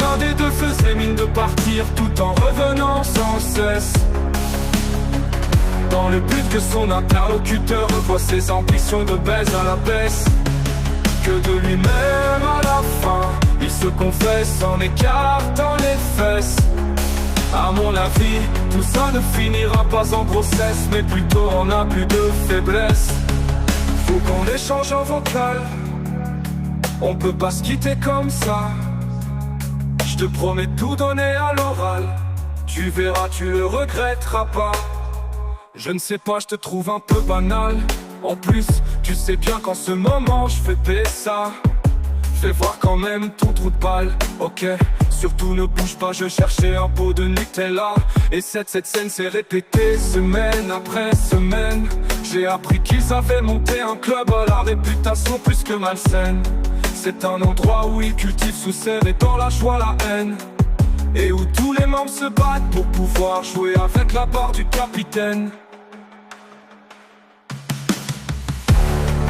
L'un des deux faisait mine de partir tout en revenant sans cesse, dans le but que son interlocuteur revoie ses ambitions de baise à la baisse. Que de lui-même à la fin, il se confesse en écartant les fesses. À mon avis, tout ça ne finira pas en grossesse, mais plutôt en abus de faiblesse. Faut qu'on échange en vocal, on peut pas se quitter comme ça. Je te promets de tout donner à l'oral, tu verras, tu le regretteras pas. Je ne sais pas, je te trouve un peu banal. En plus, tu sais bien qu'en ce moment je fais payer ça. Fais voir quand même ton trou de balle, ok. Surtout ne bouge pas, je cherchais un pot de Nutella. Et cette scène s'est répétée semaine après semaine. J'ai appris qu'ils avaient monté un club à la réputation plus que malsaine. C'est un endroit où ils cultivent sous serre et dans la joie la haine, et où tous les membres se battent pour pouvoir jouer avec la barre du capitaine.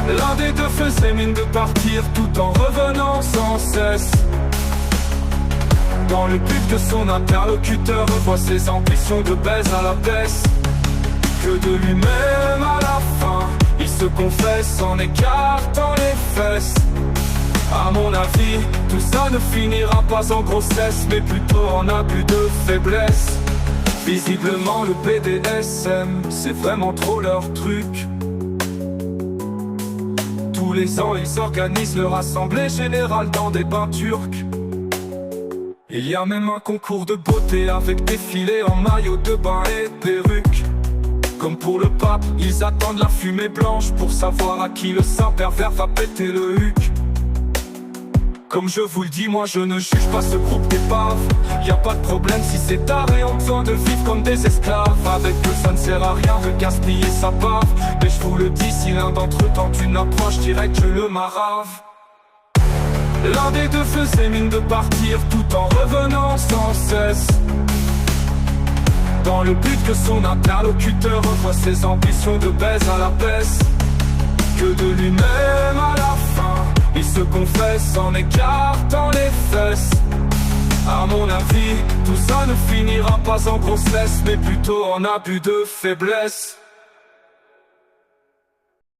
L'un des deux faisait mine de partir tout en revenant sans cesse, dans le but que son interlocuteur revoie ses ambitions de baise à la baisse. Que de lui-même à la fin, il se confesse en écartant les fesses. À mon avis, tout ça ne finira pas en grossesse, mais plutôt en abus de faiblesse. Visiblement le BDSM, c'est vraiment trop leur truc. Tous les ans ils organisent leur assemblée générale dans des bains turcs. Il y a même un concours de beauté avec défilé en maillot de bain et perruque. Comme pour le pape, ils attendent la fumée blanche pour savoir à qui le saint pervers va péter le huc. Comme je vous le dis, moi je ne juge pas ce groupe d'épaves. Y a pas de problème si c'est taré, ont besoin de vivre comme des esclaves. Avec eux ça ne sert à rien de gaspiller sa bave. Mais je vous le dis, si l'un d'entre eux tente une approche directe, je le marave. L'un des deux faisait mine de partir tout en revenant sans cesse, dans le but que son interlocuteur revoie ses ambitions de baise à la baisse. Que de lui-même à la fin, il se confesse en écartant les fesses. À mon avis, tout ça ne finira pas en grossesse, mais plutôt en abus de faiblesse.